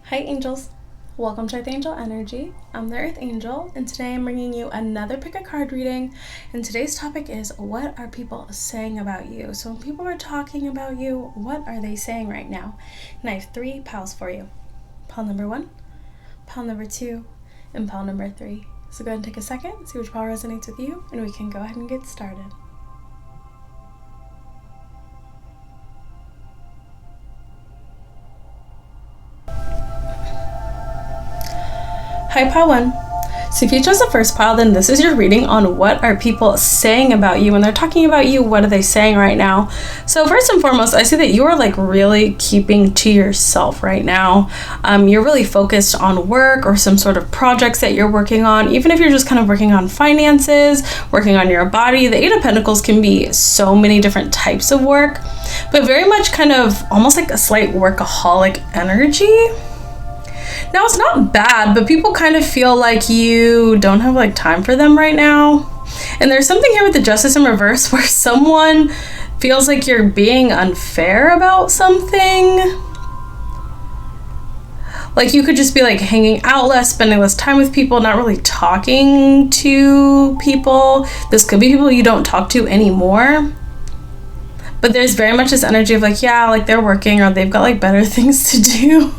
Hi angels, welcome to Earth Angel Energy. I'm the Earth Angel, and today I'm bringing you another pick a card reading, and today's topic is what are people saying about you? So when people are talking about you, what are they saying right now? And I have 3 piles for you. Pile number 1, pile number 2, and pile number 3. So go ahead and take a second, see which pile resonates with you, and we can go ahead and get started. Hi, pile 1. So if you chose the first pile, then this is your reading on what are people saying about you. When they're talking about you, what are they saying right now? So first and foremost, I see that you are really keeping to yourself right now. You're really focused on work or some sort of projects that you're working on. Even if you're just kind of working on finances, working on your body, the 8 of Pentacles can be so many different types of work, but very much kind of almost like a slight workaholic energy. Now, it's not bad, but people kind of feel like you don't have time for them right now. And there's something here with the Justice in reverse where someone feels like you're being unfair about something. Like you could just be hanging out less, spending less time with people, not really talking to people. This could be people you don't talk to anymore. But there's very much this energy of they're working or they've got better things to do.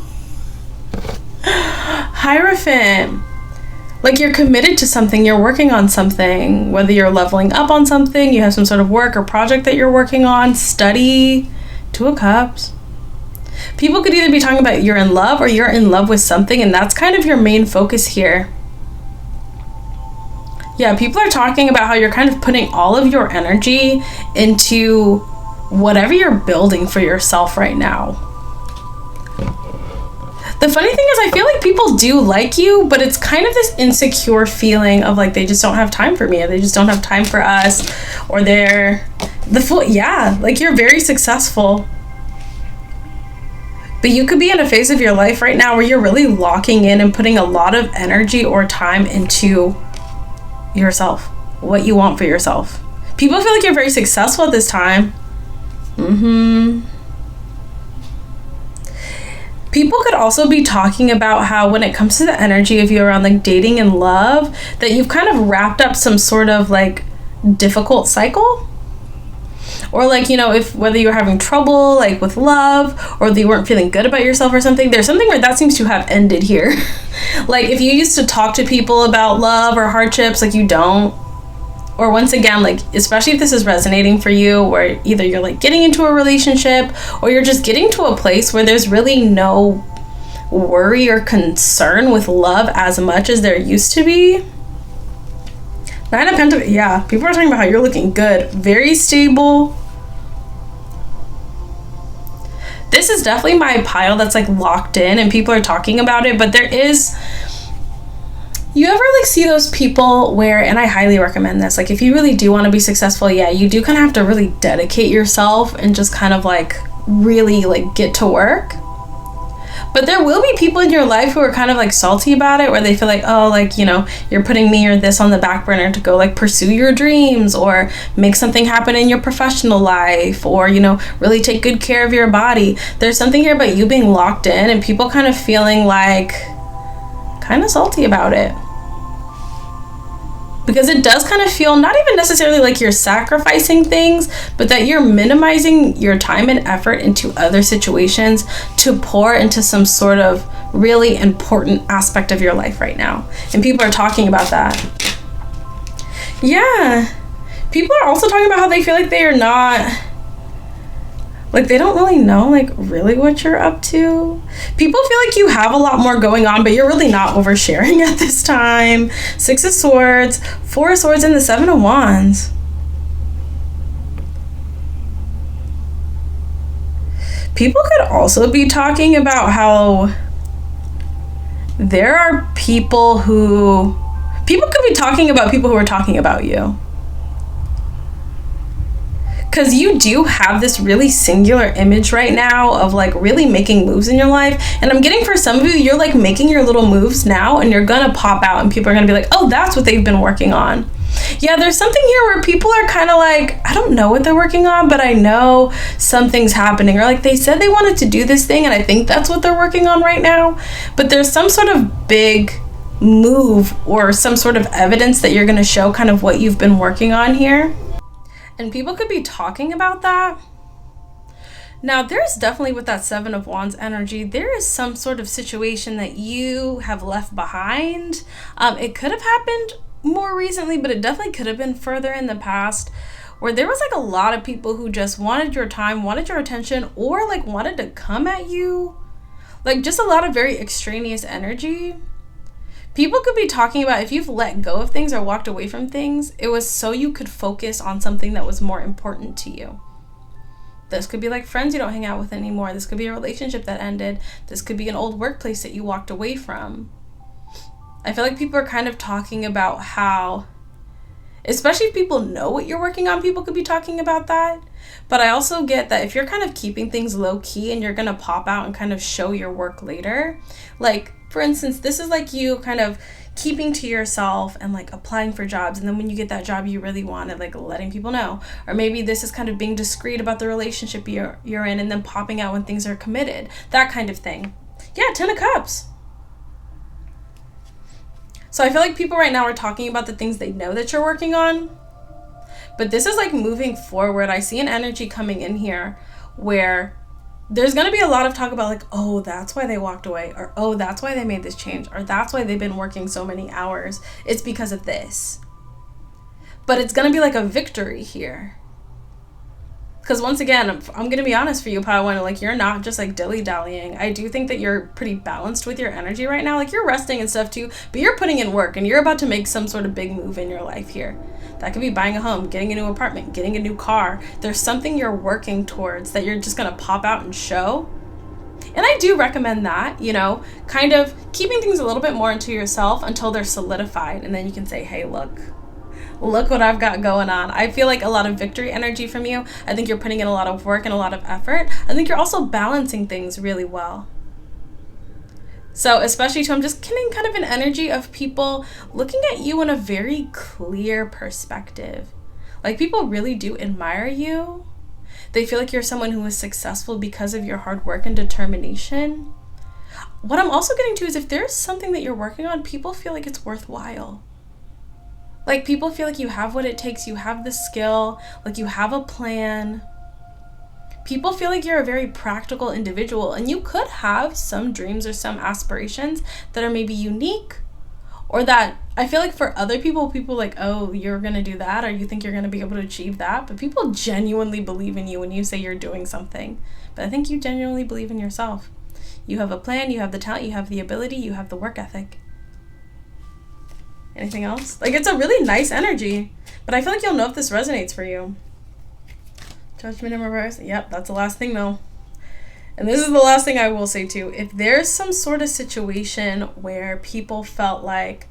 Hierophant. You're committed to something, you're working on something, whether you're leveling up on something, you have some sort of work or project that you're working on, study. 2 of Cups. People could either be talking about you're in love or you're in love with something, and that's kind of your main focus here. Yeah, people are talking about how you're kind of putting all of your energy into whatever you're building for yourself right now. The funny thing is I feel like people do like you, but it's kind of this insecure feeling of they just don't have time for me, or they just don't have time for us, or they're you're very successful. But you could be in a phase of your life right now where you're really locking in and putting a lot of energy or time into yourself, what you want for yourself. People feel like you're very successful at this time. People could also be talking about how when it comes to the energy of you around dating and love, that you've kind of wrapped up some sort of difficult cycle. Or if whether you're having trouble with love, or that you weren't feeling good about yourself or something, there's something where that seems to have ended here. If you used to talk to people about love or hardships, you don't. Or once again, especially if this is resonating for you, where either you're getting into a relationship or you're just getting to a place where there's really no worry or concern with love as much as there used to be. 9 of Pentacles, yeah, people are talking about how you're looking good, very stable. This is definitely my pile that's locked in and people are talking about it, but there is... You ever see those people where, and I highly recommend this, if you really do want to be successful, you do kind of have to really dedicate yourself and just kind of really get to work. But there will be people in your life who are kind of salty about it, where they feel you're putting me or this on the back burner to go pursue your dreams or make something happen in your professional life, or really take good care of your body. There's something here about you being locked in and people kind of feeling kind of salty about it, because it does kind of feel not even necessarily you're sacrificing things, but that you're minimizing your time and effort into other situations to pour into some sort of really important aspect of your life right now. And people are talking about that. Yeah, people are also talking about how they feel they are not they don't really know really what you're up to. People feel you have a lot more going on, but you're really not oversharing at this time. 6 of Swords, 4 of Swords, and the 7 of Wands. People could also be talking about how there are people could be talking about people who are talking about you. Because you do have this really singular image right now of really making moves in your life. And I'm getting for some of you, you're making your little moves now and you're gonna pop out and people are gonna be oh, that's what they've been working on. Yeah, there's something here where people are kind of like, I don't know what they're working on, but I know something's happening. Or like they said they wanted to do this thing, and I think that's what they're working on right now. But there's some sort of big move or some sort of evidence that you're going to show kind of what you've been working on here. And people could be talking about that. Now, there's definitely, with that Seven of Wands energy, there is some sort of situation that you have left behind. It could have happened more recently, but it definitely could have been further in the past, where there was like a lot of people who just wanted your time, wanted your attention, or like wanted to come at you. Like just a lot of very extraneous energy. People could be talking about if you've let go of things or walked away from things, it was so you could focus on something that was more important to you. This could be like friends you don't hang out with anymore. This could be a relationship that ended. This could be an old workplace that you walked away from. I feel like people are kind of talking about how, especially if people know what you're working on, people could be talking about that. But I also get that if you're kind of keeping things low key and you're going to pop out and kind of show your work later, like for instance, this is like you kind of keeping to yourself and like applying for jobs, and then when you get that job you really wanted, like letting people know. Or maybe this is kind of being discreet about the relationship you're in and then popping out when things are committed, that kind of thing. Yeah, 10 of Cups. So I feel like people right now are talking about the things they know that you're working on, but this is like moving forward. I see an energy coming in here where there's going to be a lot of talk about like, oh, that's why they walked away, or oh, that's why they made this change, or that's why they've been working so many hours. It's because of this. But it's going to be like a victory here. Because once again, I'm going to be honest for you, Padawan, like you're not just like dilly-dallying. I do think that you're pretty balanced with your energy right now. Like you're resting and stuff too, but you're putting in work and you're about to make some sort of big move in your life here. That could be buying a home, getting a new apartment, getting a new car. There's something you're working towards that you're just going to pop out and show. And I do recommend that, you know, kind of keeping things a little bit more into yourself until they're solidified. And then you can say, hey, look what I've got going on. I feel like a lot of victory energy from you. I think you're putting in a lot of work and a lot of effort. I think you're also balancing things really well. So especially too, I'm just getting kind of an energy of people looking at you in a very clear perspective. Like people really do admire you. They feel like you're someone who is successful because of your hard work and determination. What I'm also getting to is if there's something that you're working on, people feel like it's worthwhile. Like people feel like you have what it takes, you have the skill, like you have a plan. People feel like you're a very practical individual, and you could have some dreams or some aspirations that are maybe unique, or that I feel like for other people like, oh, you're going to do that, or you think you're going to be able to achieve that. But people genuinely believe in you when you say you're doing something. But I think you genuinely believe in yourself. You have a plan, you have the talent, you have the ability, you have the work ethic. Anything else? Like it's a really nice energy, but I feel like you'll know if this resonates for you. Judgment in reverse. Yep, that's the last thing though. And this is the last thing I will say too. If there's some sort of situation where people felt like,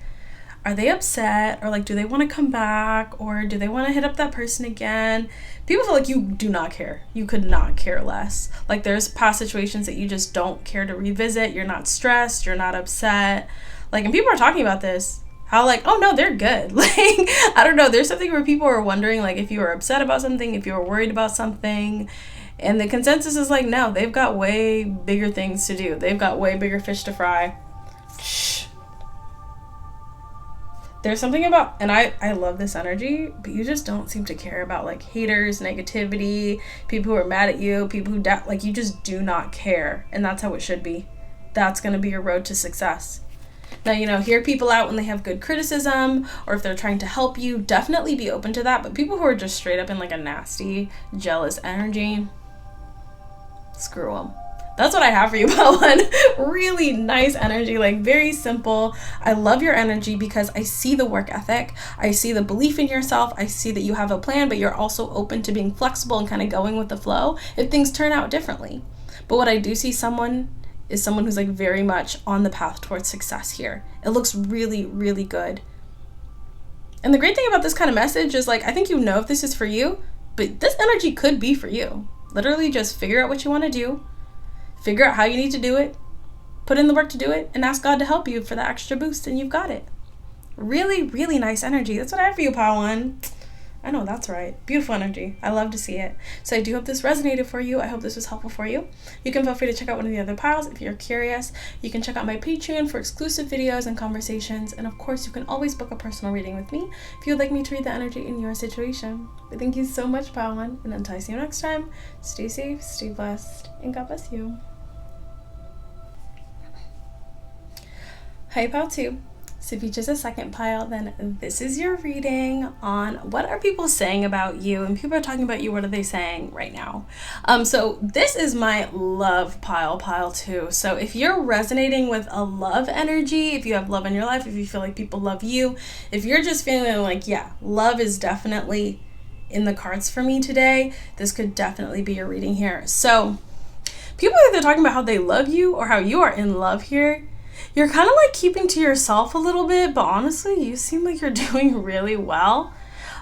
are they upset? Or like, do they want to come back? Or do they want to hit up that person again? People feel like you do not care. You could not care less. Like there's past situations that you just don't care to revisit. You're not stressed. You're not upset. Like, and people are talking about this. How like, oh no, they're good. Like, I don't know. There's something where people are wondering like if you were upset about something, if you were worried about something. And the consensus is like, no, they've got way bigger things to do. They've got way bigger fish to fry. Shh. There's something about, and I love this energy, but you just don't seem to care about like haters, negativity, people who are mad at you, people who doubt, like you just do not care. And that's how it should be. That's going to be your road to success. Now, you know, hear people out when they have good criticism or if they're trying to help you, definitely be open to that. But people who are just straight up in like a nasty, jealous energy, screw them. That's what I have for you, Pawan. Really nice energy, like very simple. I love your energy because I see the work ethic. I see the belief in yourself. I see that you have a plan, but you're also open to being flexible and kind of going with the flow if things turn out differently. But what I do see is someone who's like very much on the path towards success here. It looks really, really good. And the great thing about this kind of message is like, I think you know if this is for you, but this energy could be for you. Literally just figure out what you want to do, figure out how you need to do it, put in the work to do it, and ask God to help you for the extra boost, and you've got it. Really, really nice energy. That's what I have for you, Pile 1. I know, that's right. Beautiful energy. I love to see it. So I do hope this resonated for you. I hope this was helpful for you. You can feel free to check out one of the other piles if you're curious. You can check out my Patreon for exclusive videos and conversations. And of course, you can always book a personal reading with me if you would like me to read the energy in your situation. But thank you so much, Pile 1. And until I see you next time, stay safe, stay blessed, and God bless you. Hi, Pile 2. So if you choose a second pile, then this is your reading on what are people saying about you, and people are talking about you. What are they saying right now? So this is my love pile 2. So if you're resonating with a love energy, if you have love in your life, if you feel like people love you, if you're just feeling like, yeah, love is definitely in the cards for me today, this could definitely be your reading here. So people are either talking about how they love you or how you are in love here. You're kind of like keeping to yourself a little bit, but honestly, you seem like you're doing really well.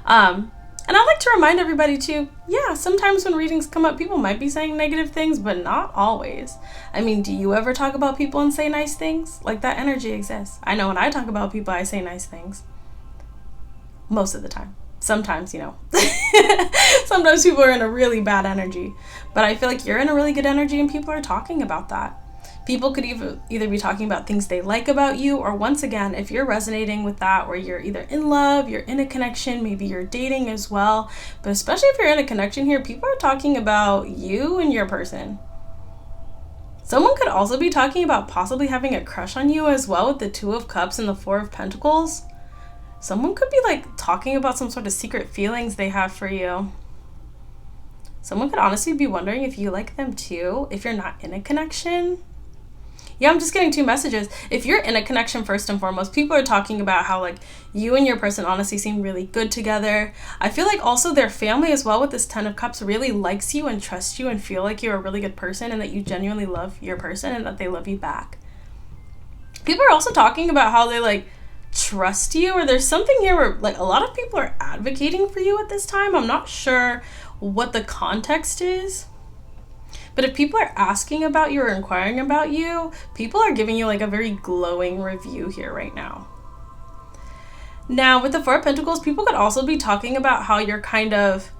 And I'd like to remind everybody too, yeah, sometimes when readings come up, people might be saying negative things, but not always. I mean, do you ever talk about people and say nice things? Like, that energy exists. I know when I talk about people, I say nice things. Most of the time. Sometimes, you know. Sometimes people are in a really bad energy. But I feel like you're in a really good energy and people are talking about that. People could either be talking about things they like about you, or once again, if you're resonating with that, where you're either in love, you're in a connection, maybe you're dating as well, but especially if you're in a connection here, people are talking about you and your person. Someone could also be talking about possibly having a crush on you as well with the 2 of Cups and the 4 of Pentacles. Someone could be like talking about some sort of secret feelings they have for you. Someone could honestly be wondering if you like them too, if you're not in a connection. Yeah, I'm just getting 2 messages. If you're in a connection, first and foremost, people are talking about how like you and your person honestly seem really good together. I feel like also their family as well with this 10 of Cups really likes you and trusts you and feel like you're a really good person and that you genuinely love your person and that they love you back. People are also talking about how they like trust you, or there's something here where like a lot of people are advocating for you at this time. I'm not sure what the context is. But if people are asking about you or inquiring about you, people are giving you like a very glowing review here right now. Now, with the 4 of Pentacles, people could also be talking about how you're kind of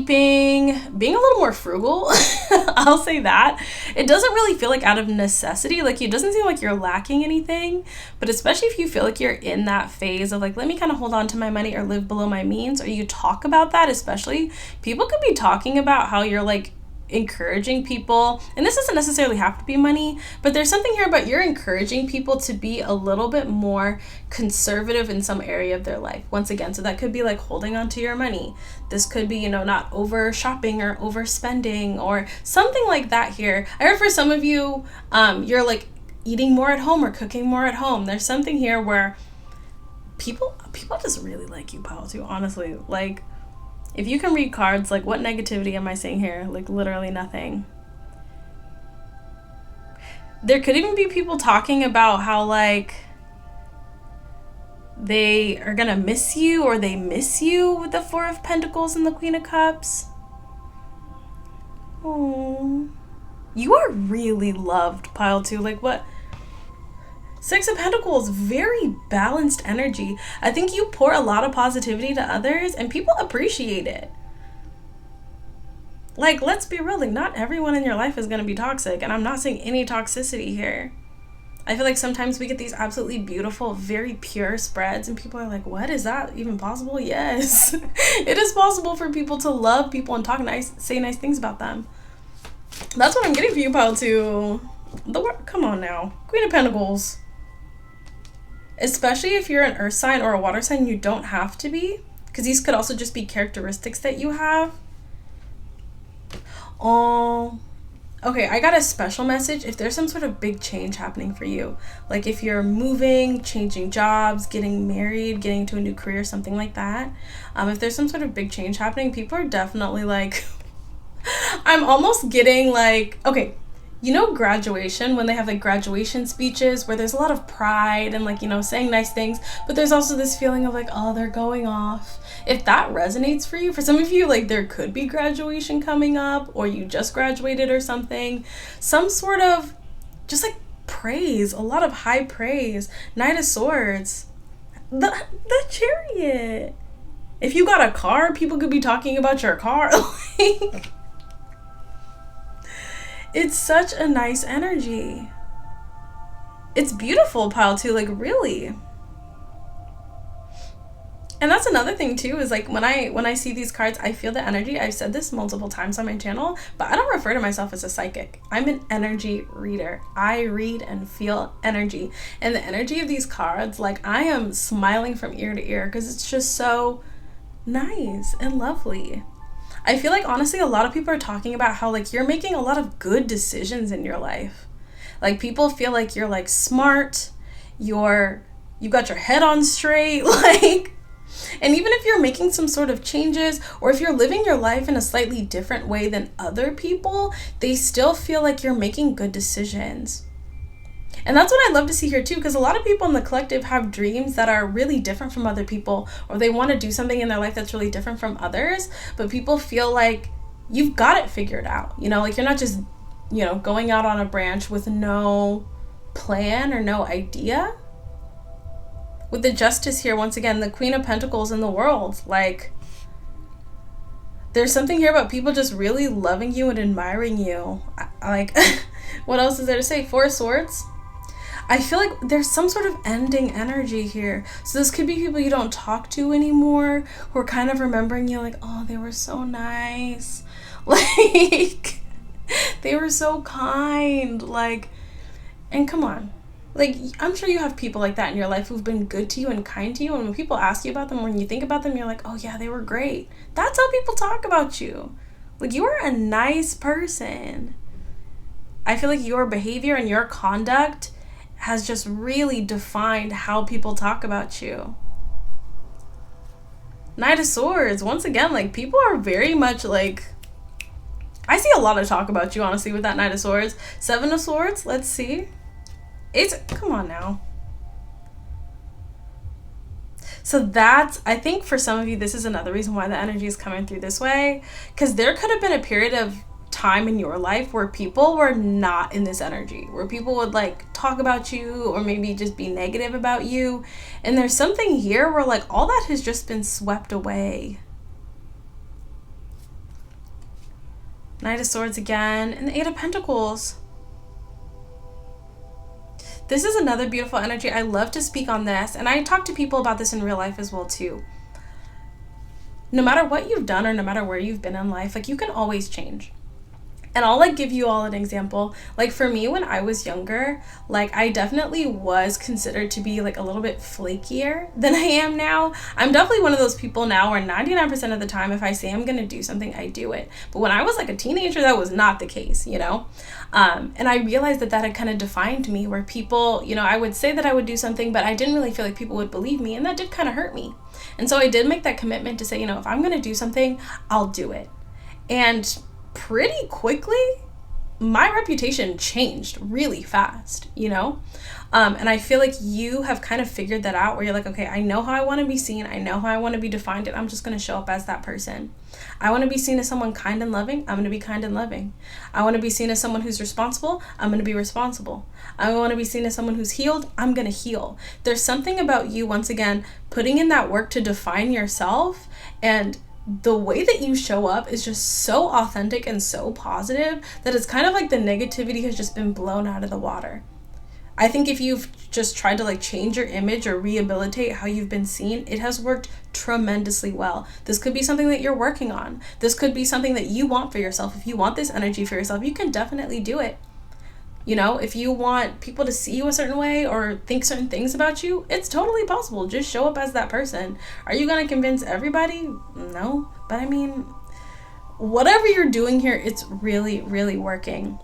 being a little more frugal. I'll say that. It doesn't really feel like out of necessity. Like, it doesn't seem like you're lacking anything, but especially if you feel like you're in that phase of like, let me kind of hold on to my money or live below my means, or you talk about that, especially people could be talking about how you're like encouraging people, and this doesn't necessarily have to be money, but there's something here about you're encouraging people to be a little bit more conservative in some area of their life. Once again, so that could be like holding on to your money. This could be, you know, not over shopping or overspending or something like that here. I heard for some of you, you're like eating more at home or cooking more at home. There's something here where people just really like you, Pile 2, honestly. Like, if you can read cards, like, what negativity am I seeing here? Like, literally nothing. There could even be people talking about how, like, they are gonna miss you or they miss you with the 4 of Pentacles and the Queen of Cups. Oh, you are really loved, Pile 2. Like, what? 6 of Pentacles, very balanced energy. I think you pour a lot of positivity to others and people appreciate it. Like, let's be real, like, not everyone in your life is going to be toxic, and I'm not saying any toxicity here. I feel like sometimes we get these absolutely beautiful, very pure spreads, and people are like, what, is that even possible? Yes. It is possible for people to love people and say nice things about them. That's what I'm getting for you, Pile 2. Come on now. Queen of Pentacles. Especially if you're an earth sign or a water sign, you don't have to be, because these could also just be characteristics that you have. Oh, okay, I got a special message. If there's some sort of big change happening for you, like if you're moving, changing jobs, getting married, getting to a new career, something like that, if there's some sort of big change happening, people are definitely like, I'm almost getting like, okay, you know, graduation, when they have like graduation speeches where there's a lot of pride and like, you know, saying nice things, but there's also this feeling of like, oh, they're going off. If that resonates for you, for some of you, like there could be graduation coming up, or you just graduated or something, some sort of just like praise, a lot of high praise. Knight of Swords, the Chariot. If you got a car, people could be talking about your car. Like, it's such a nice energy. It's beautiful, pile too, like really. And that's another thing too, is like when I see these cards, I feel the energy. I've said this multiple times on my channel, but I don't refer to myself as a psychic. I'm an energy reader. I read and feel energy. And the energy of these cards, like I am smiling from ear to ear because it's just so nice and lovely. I feel like honestly a lot of people are talking about how like you're making a lot of good decisions in your life. Like people feel like you're like smart, you got your head on straight, like, and even if you're making some sort of changes or if you're living your life in a slightly different way than other people, they still feel like you're making good decisions. And that's what I love to see here too, because a lot of people in the collective have dreams that are really different from other people, or they want to do something in their life that's really different from others, but people feel like you've got it figured out, you know, like you're not just, you know, going out on a branch with no plan or no idea. With the Justice here, once again, the Queen of Pentacles in the World, like there's something here about people just really loving you and admiring you. Like, what else is there to say? Four of Swords. I feel like there's some sort of ending energy here. So this could be people you don't talk to anymore who are kind of remembering you like, oh, they were so nice. Like, they were so kind. Like, and come on. Like, I'm sure you have people like that in your life who've been good to you and kind to you. And when people ask you about them, when you think about them, you're like, oh yeah, they were great. That's how people talk about you. Like, you are a nice person. I feel like your behavior and your conduct has just really defined how people talk about you. Knight of Swords, once again, like people are very much like, I see a lot of talk about you, honestly, with that Knight of Swords. Seven of Swords, let's see. Come on now. So that's, I think for some of you, this is another reason why the energy is coming through this way, because there could have been a period of time in your life where people were not in this energy, where people would like talk about you or maybe just be negative about you, and there's something here where like all that has just been swept away. Knight of Swords again, and the Eight of Pentacles. This is another beautiful energy. I love to speak on this, and I talk to people about this in real life as well too. No matter what you've done or no matter where you've been in life, like you can always change. And I'll like give you all an example. Like for me, when I was younger, like I definitely was considered to be like a little bit flakier than I am now. I'm definitely one of those people now where 99% of the time, if I say I'm going to do something, I do it. But when I was like a teenager, that was not the case, you know? And I realized that had kind of defined me, where people, you know, I would say that I would do something, but I didn't really feel like people would believe me. And that did kind of hurt me. And so I did make that commitment to say, you know, if I'm going to do something, I'll do it. And pretty quickly, my reputation changed really fast, you know? And I feel like you have kind of figured that out, where you're like, okay, I know how I want to be seen. I know how I want to be defined, and I'm just going to show up as that person. I want to be seen as someone kind and loving. I'm going to be kind and loving. I want to be seen as someone who's responsible. I'm going to be responsible. I want to be seen as someone who's healed. I'm going to heal. There's something about you, once again, putting in that work to define yourself, and the way that you show up is just so authentic and so positive that it's kind of like the negativity has just been blown out of the water. I think if you've just tried to like change your image or rehabilitate how you've been seen, it has worked tremendously well. This could be something that you're working on. This could be something that you want for yourself. If you want this energy for yourself, you can definitely do it. You know, if you want people to see you a certain way or think certain things about you, it's totally possible. Just show up as that person. Are you going to convince everybody? No. But I mean, whatever you're doing here, it's really, really working.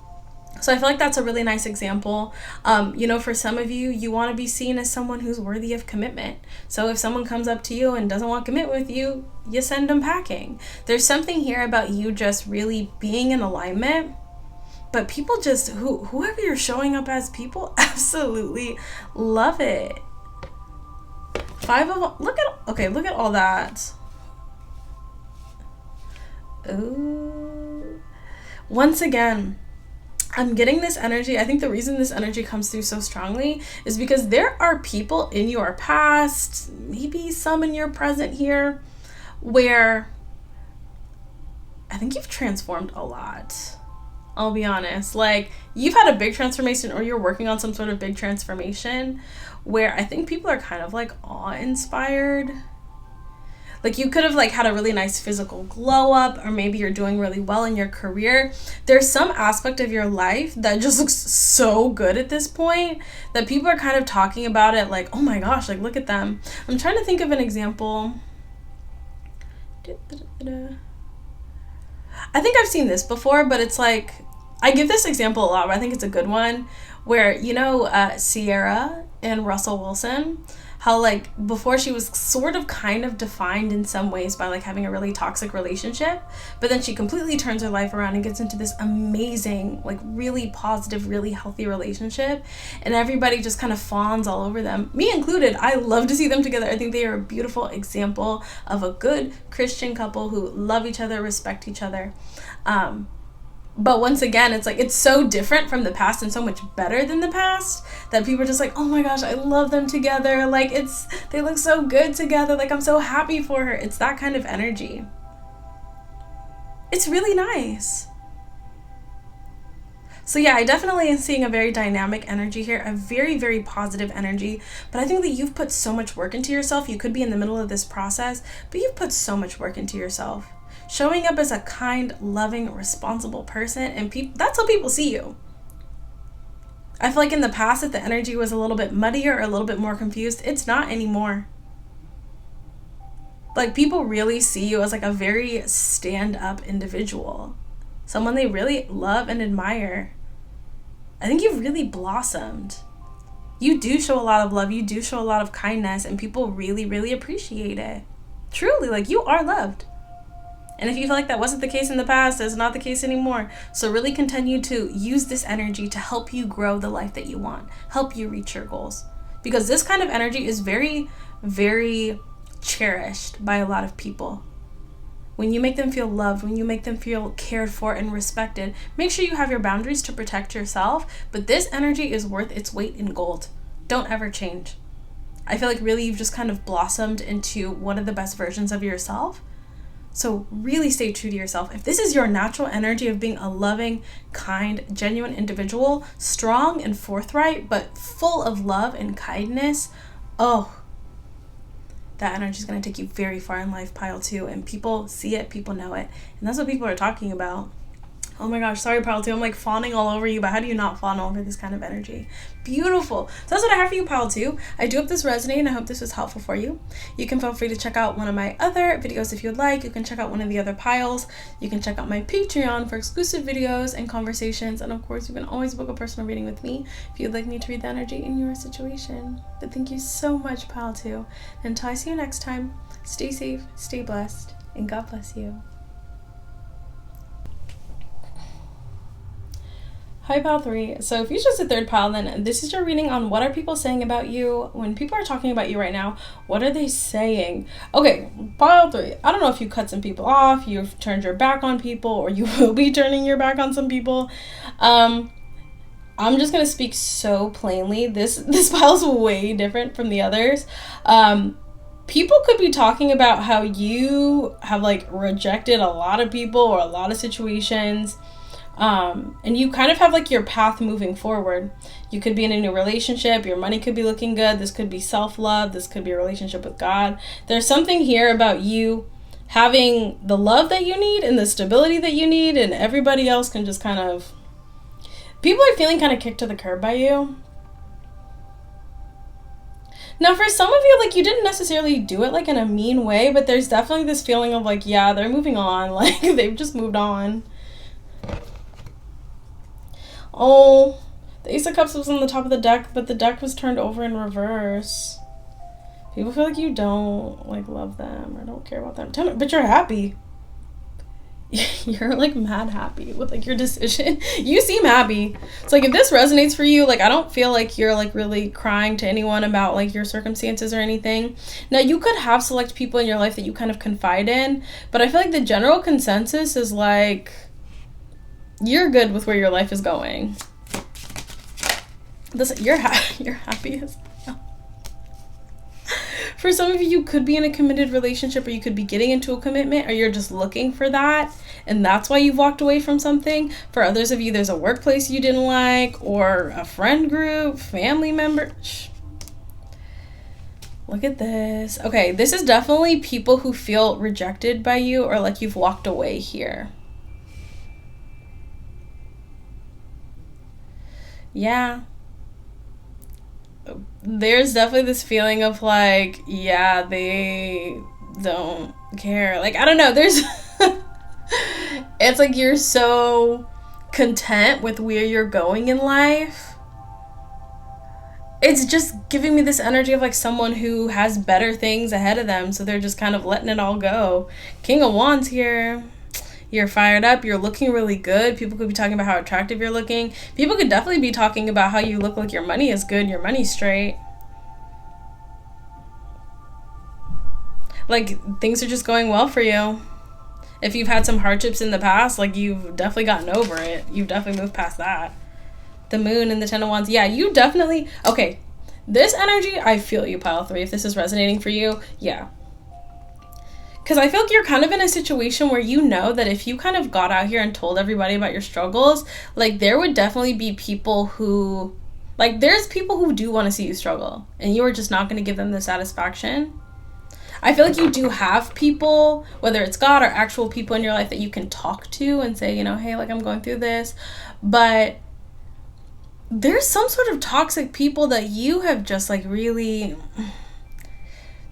So I feel like that's a really nice example. You know, for some of you, you want to be seen as someone who's worthy of commitment. So if someone comes up to you and doesn't want to commit with you, you send them packing. There's something here about you just really being in alignment. But people just, whoever you're showing up as, people absolutely love it. Look at all that. Ooh. Once again, I'm getting this energy. I think the reason this energy comes through so strongly is because there are people in your past, maybe some in your present here, where I think you've transformed a lot. I'll be honest. Like, you've had a big transformation, or you're working on some sort of big transformation where I think people are kind of like awe-inspired. Like, you could have like had a really nice physical glow up, or maybe you're doing really well in your career. There's some aspect of your life that just looks so good at this point that people are kind of talking about it like, oh my gosh, like, look at them. I'm trying to think of an example. I think I've seen this before, but it's like, I give this example a lot, but I think it's a good one, where, you know, Ciro and Russell Wilson, how like before she was sort of kind of defined in some ways by like having a really toxic relationship, but then she completely turns her life around and gets into this amazing, like really positive, really healthy relationship, and everybody just kind of fawns all over them, me included. I love to see them together. I think they are a beautiful example of a good Christian couple who love each other, respect each other. But once again, it's like, it's so different from the past and so much better than the past that people are just like, oh my gosh, I love them together. Like, they look so good together. Like, I'm so happy for her. It's that kind of energy. It's really nice. So yeah, I definitely am seeing a very dynamic energy here, a very, very positive energy. But I think that you've put so much work into yourself. You could be in the middle of this process, but you've put so much work into yourself. Showing up as a kind, loving, responsible person, and that's how people see you. I feel like in the past, if the energy was a little bit muddier or a little bit more confused, it's not anymore. Like, people really see you as like a very stand-up individual, someone they really love and admire. I think you've really blossomed. You do show a lot of love, you do show a lot of kindness, and people really, really appreciate it. Truly, like, you are loved. And if you feel like that wasn't the case in the past, it's not the case anymore. So really continue to use this energy to help you grow the life that you want, help you reach your goals. Because this kind of energy is very, very cherished by a lot of people. When you make them feel loved, when you make them feel cared for and respected, make sure you have your boundaries to protect yourself. But this energy is worth its weight in gold. Don't ever change. I feel like really you've just kind of blossomed into one of the best versions of yourself. So really stay true to yourself. If this is your natural energy of being a loving, kind, genuine individual, strong and forthright, but full of love and kindness, oh, that energy is going to take you very far in life, pile 2. And people see it, people know it. And that's what people are talking about. Oh my gosh, sorry, pile 2. I'm like fawning all over you, but how do you not fawn over this kind of energy? Beautiful. So that's what I have for you, pile 2. I do hope this resonated, and I hope this was helpful for you. You can feel free to check out one of my other videos if you'd like. You can check out one of the other piles. You can check out my Patreon for exclusive videos and conversations. And of course, you can always book a personal reading with me if you'd like me to read the energy in your situation. But thank you so much, pile 2. Until I see you next time, stay safe, stay blessed, and God bless you. Hi, pile 3. So if you chose the third pile, then this is your reading on what are people saying about you. When people are talking about you right now, what are they saying? Okay, pile 3. I don't know if you cut some people off, you've turned your back on people, or you will be turning your back on some people. I'm just going to speak so plainly. This pile's way different from the others. People could be talking about how you have like rejected a lot of people or a lot of situations. And you kind of have like your path moving forward. You could be in a new relationship. Your money could be looking good. This could be self-love. This could be a relationship with God. There's something here about you having the love that you need and the stability that you need, and everybody else can just kind of, people are feeling kind of kicked to the curb by you. Now, for some of you, like, you didn't necessarily do it like in a mean way, but there's definitely this feeling of like, yeah, they're moving on. Like, they've just moved on. Oh, the Ace of Cups was on the top of the deck, but the deck was turned over in reverse. People feel like you don't, like, love them or don't care about them. Tell me, but you're happy. You're, like, mad happy with, like, your decision. You seem happy. It's like, if this resonates for you, like, I don't feel like you're, like, really crying to anyone about, like, your circumstances or anything. Now, you could have select people in your life that you kind of confide in, but I feel like the general consensus is, like, you're good with where your life is going. Listen, you're happy as hell. For some of you, you could be in a committed relationship, or you could be getting into a commitment, or you're just looking for that, and that's why you've walked away from something. For others of you, there's a workplace you didn't like, or a friend group, family member. Look at this. Okay, this is definitely people who feel rejected by you, or like you've walked away here. Yeah. There's definitely this feeling of like, yeah, they don't care. Like, I don't know. There's, it's like you're so content with where you're going in life. It's just giving me this energy of like someone who has better things ahead of them. So they're just kind of letting it all go. King of Wands here. You're fired up. You're looking really good. People could be talking about how attractive you're looking. People could definitely be talking about how you look like your money is good, your money's straight. Like, things are just going well for you. If you've had some hardships in the past, like, you've definitely gotten over it. You've definitely moved past that. The Moon and the Ten of Wands. Yeah, you definitely... Okay, this energy, I feel you, Pile 3. If this is resonating for you, yeah. Because I feel like you're kind of in a situation where you know that if you kind of got out here and told everybody about your struggles, like, there would definitely be people who... Like, there's people who do want to see you struggle, and you are just not going to give them the satisfaction. I feel like you do have people, whether it's God or actual people in your life, that you can talk to and say, you know, hey, like, I'm going through this. But there's some sort of toxic people that you have just, like, really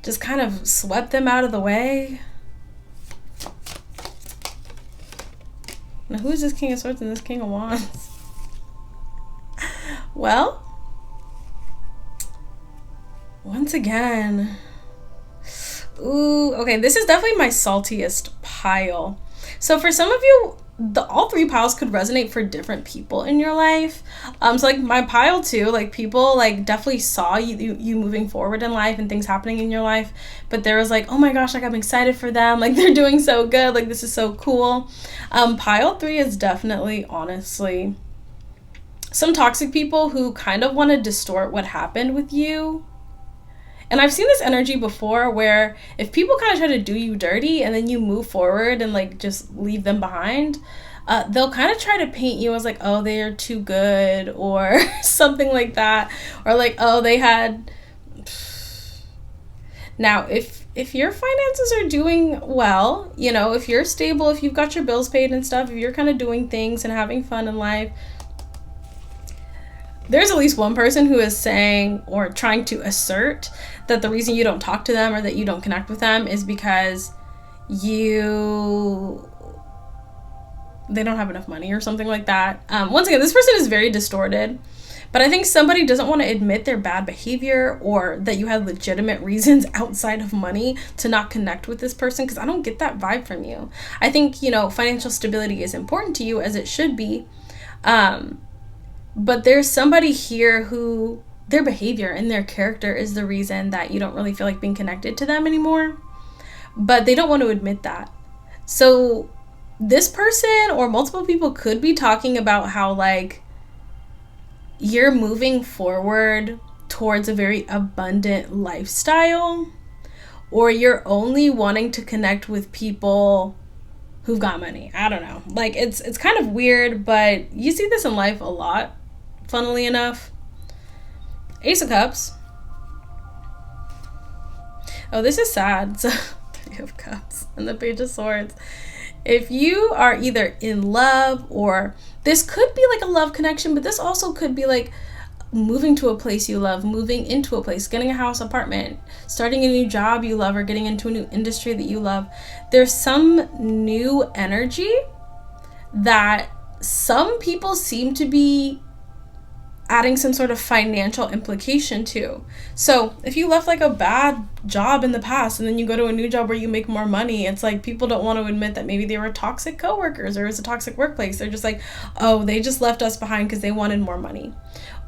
just kind of swept them out of the way. Now, who is this King of Swords and this King of Wands? Well, once again... Ooh, okay, this is definitely my saltiest pile. So for some of you, all three piles could resonate for different people in your life. So like my pile 2, like people like definitely saw you moving forward in life and things happening in your life, but there was like, oh my gosh, like I'm excited for them, like they're doing so good, like this is so cool. Pile 3 is definitely, honestly, some toxic people who kind of want to distort what happened with you. And I've seen this energy before where if people kind of try to do you dirty and then you move forward and like just leave them behind, they'll kind of try to paint you as like, oh, they are too good or something like that. Or like, oh, they had... Now, if your finances are doing well, you know, if you're stable, if you've got your bills paid and stuff, if you're kind of doing things and having fun in life, there's at least one person who is saying or trying to assert that the reason you don't talk to them or that you don't connect with them is because they don't have enough money or something like that. Once again, this person is very distorted, but I think somebody doesn't want to admit their bad behavior or that you had legitimate reasons outside of money to not connect with this person, because I don't get that vibe from you. I think, you know, financial stability is important to you, as it should be. But there's somebody here who their behavior and their character is the reason that you don't really feel like being connected to them anymore. But they don't want to admit that. So this person or multiple people could be talking about how like you're moving forward towards a very abundant lifestyle, or you're only wanting to connect with people who've got money. I don't know. Like it's kind of weird, but you see this in life a lot. Funnily enough. Ace of Cups. Oh, this is sad. So, 3 of Cups and the Page of Swords. If you are either in love, or this could be like a love connection, but this also could be like moving to a place you love, moving into a place, getting a house, apartment, starting a new job you love, or getting into a new industry that you love. There's some new energy that some people seem to be adding some sort of financial implication to. So if you left like a bad job in the past and then you go to a new job where you make more money, it's like people don't want to admit that maybe they were toxic coworkers or it was a toxic workplace. They're just like, oh, they just left us behind because they wanted more money.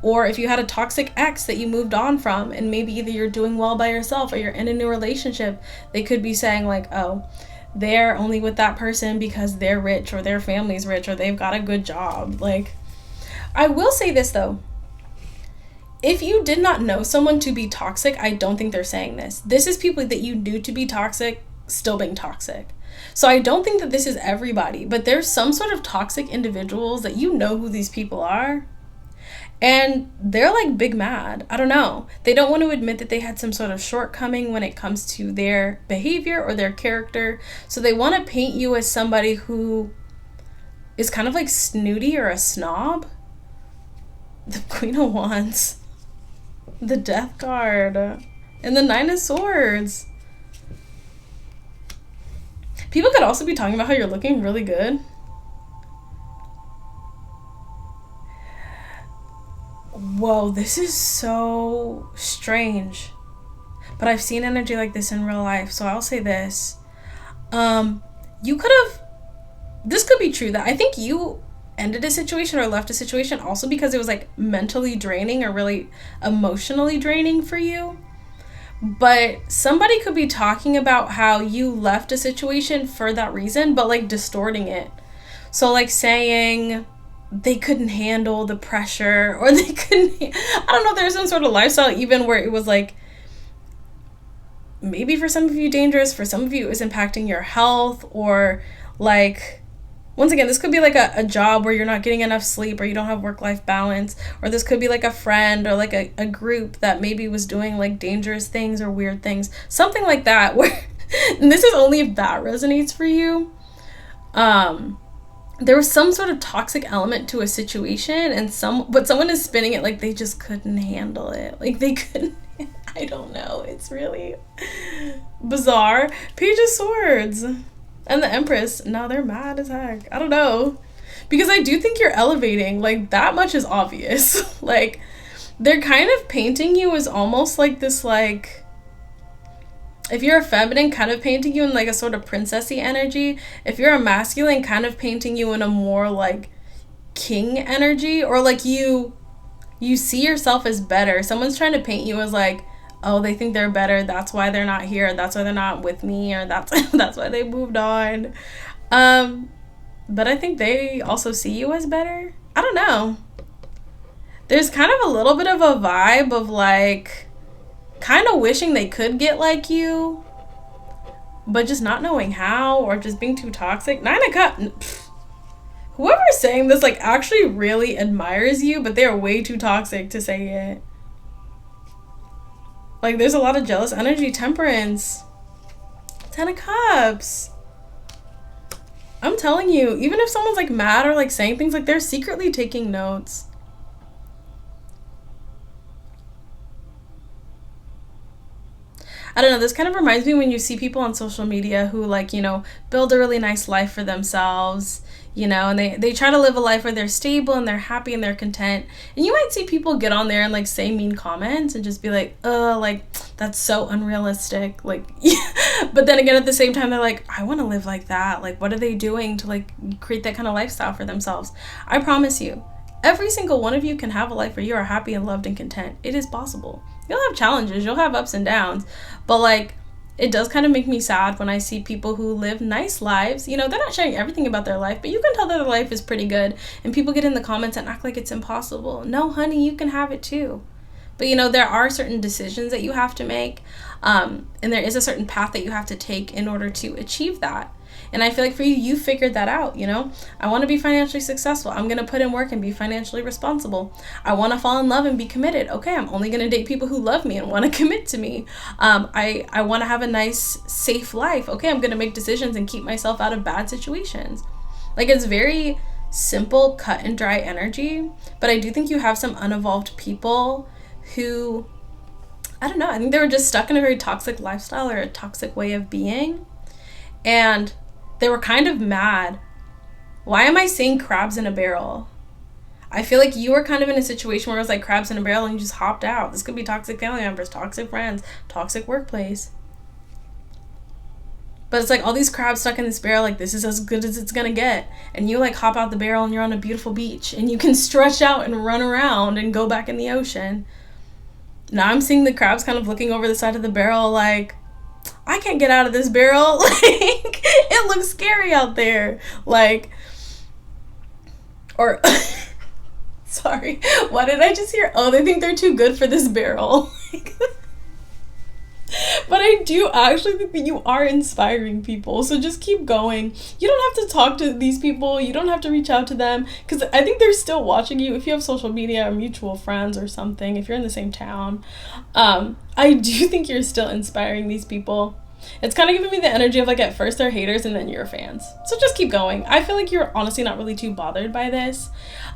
Or if you had a toxic ex that you moved on from, and maybe either you're doing well by yourself or you're in a new relationship, they could be saying like, oh, they're only with that person because they're rich or their family's rich or they've got a good job. Like, I will say this though. If you did not know someone to be toxic, I don't think they're saying this. This is people that you knew to be toxic still being toxic. So I don't think that this is everybody, but there's some sort of toxic individuals that you know who these people are. And they're like big mad. I don't know. They don't want to admit that they had some sort of shortcoming when it comes to their behavior or their character. So they want to paint you as somebody who is kind of like snooty or a snob. The Queen of Wands. The Death card. And the Nine of Swords. People could also be talking about how you're looking really good. Whoa, this is so strange. But I've seen energy like this in real life, so I'll say this. You could have... This could be true, that I think you ended a situation or left a situation also because it was like mentally draining or really emotionally draining for you. But somebody could be talking about how you left a situation for that reason, but like distorting it. So like saying they couldn't handle the pressure, or they couldn't, I don't know, there's some sort of lifestyle even where it was like, maybe for some of you dangerous, for some of you it was impacting your health, or like, once again, this could be like a job where you're not getting enough sleep or you don't have work-life balance, or this could be like a friend or like a group that maybe was doing like dangerous things or weird things, something like that, where, and this is only if that resonates for you, there was some sort of toxic element to a situation, but someone is spinning it like they just couldn't handle it, like they couldn't, I don't know, it's really bizarre. Page of Swords. And the Empress, no, they're mad as heck. I don't know. Because I do think you're elevating. Like, that much is obvious. Like, they're kind of painting you as almost like this, like... If you're a feminine, kind of painting you in, like, a sort of princessy energy. If you're a masculine, kind of painting you in a more, like, king energy. Or, like, you see yourself as better. Someone's trying to paint you as, like... Oh, they think they're better, that's why they're not here, that's why they're not with me, or that's why they moved on. But I think they also see you as better. I don't know. There's kind of a little bit of a vibe of like kind of wishing they could get like you, but just not knowing how, or just being too toxic. Nine of Cups. Whoever's saying this like actually really admires you, but they're way too toxic to say it. Like, there's a lot of jealous energy. Temperance. 10 of Cups. I'm telling you, even if someone's, like, mad or, like, saying things, like, they're secretly taking notes. I don't know, this kind of reminds me when you see people on social media who, like, you know, build a really nice life for themselves, you know, and they try to live a life where they're stable and they're happy and they're content. And you might see people get on there and, like, say mean comments and just be like, like, that's so unrealistic. Like, but then again, at the same time, they're like, I want to live like that. Like, what are they doing to, like, create that kind of lifestyle for themselves? I promise you, every single one of you can have a life where you are happy and loved and content. It is possible. You'll have challenges, you'll have ups and downs, but like, it does kind of make me sad when I see people who live nice lives. You know, they're not sharing everything about their life, but you can tell that their life is pretty good, and people get in the comments and act like it's impossible. No, honey, you can have it too. But you know, there are certain decisions that you have to make, and there is a certain path that you have to take in order to achieve that. And I feel like for you, you figured that out, you know? I want to be financially successful. I'm going to put in work and be financially responsible. I want to fall in love and be committed. Okay, I'm only going to date people who love me and want to commit to me. I want to have a nice, safe life. Okay, I'm going to make decisions and keep myself out of bad situations. Like, it's very simple, cut and dry energy. But I do think you have some unevolved people who, I don't know, I think they were just stuck in a very toxic lifestyle or a toxic way of being. And they were kind of mad. Why am I saying crabs in a barrel? I feel like you were kind of in a situation where it was like crabs in a barrel and you just hopped out. This could be toxic family members, toxic friends, toxic workplace. But it's like all these crabs stuck in this barrel, like this is as good as it's gonna get. And you like hop out the barrel and you're on a beautiful beach and you can stretch out and run around and go back in the ocean. Now I'm seeing the crabs kind of looking over the side of the barrel like, I can't get out of this barrel. Like, it looks scary out there. Like, or, sorry, why did I just hear, oh, they think they're too good for this barrel. But I do actually think that you are inspiring people, so just keep going. You don't have to talk to these people, you don't have to reach out to them, because I think they're still watching you if you have social media or mutual friends or something, if you're in the same town. I do think you're still inspiring these people. It's kind of giving me the energy of like, at first they're haters and then you're fans. So just keep going. I feel like you're honestly not really too bothered by this.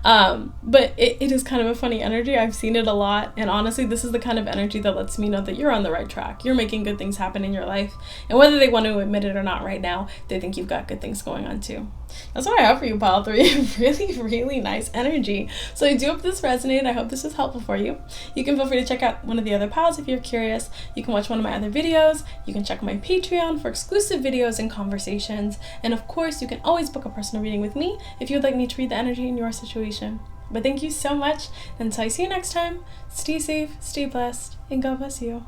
But it is kind of a funny energy. I've seen it a lot. And honestly, this is the kind of energy that lets me know that you're on the right track. You're making good things happen in your life. And whether they want to admit it or not right now, they think you've got good things going on too. That's what I have for you, pile 3. Really, really nice energy. So I do hope this resonated. I hope this was helpful for you. You can feel free to check out one of the other piles if you're curious. You can watch one of my other videos. You can check my Patreon for exclusive videos and conversations. And of course, you can always book a personal reading with me if you would like me to read the energy in your situation. But thank you so much. Until I see you next time, stay safe, stay blessed, and God bless you.